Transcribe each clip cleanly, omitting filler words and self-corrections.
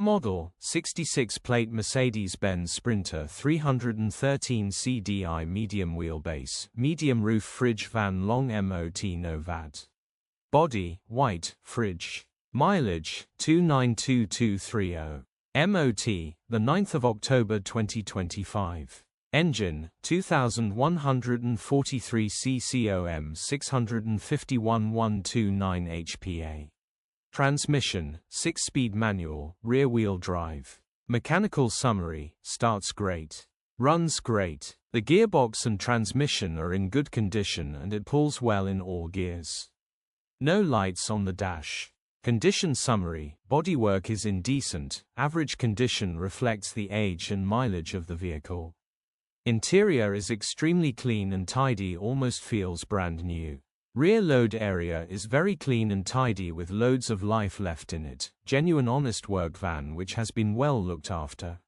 model, 66-plate Mercedes-Benz Sprinter 313 Cdi medium wheelbase, medium roof fridge van long MOT no VAT. Body, white, fridge. Mileage, 292230. MOT, the 9th of October 2025. Engine, 2143 CCM 651 129 HP. Transmission, 6-speed manual, rear-wheel drive. Mechanical summary, starts great. Runs great. The gearbox and transmission are in good condition and it pulls well in all gears. No lights on the dash. Condition summary, bodywork is in decent, average condition reflects the age and mileage of the vehicle. Interior is extremely clean and tidy, almost feels brand new. Rear load area is very clean and tidy with loads of life left in it. Genuine honest work van which has been well looked after.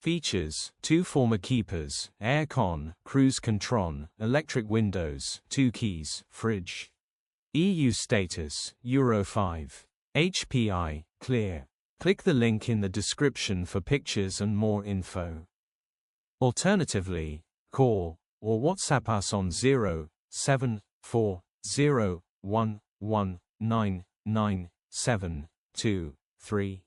Features, 2 former keepers, aircon, cruise Contron, electric windows, 2 keys, fridge. EU status, Euro 5. HPI, clear. Click the link in the description for pictures and more info. Alternatively, call or WhatsApp us on 07401199723.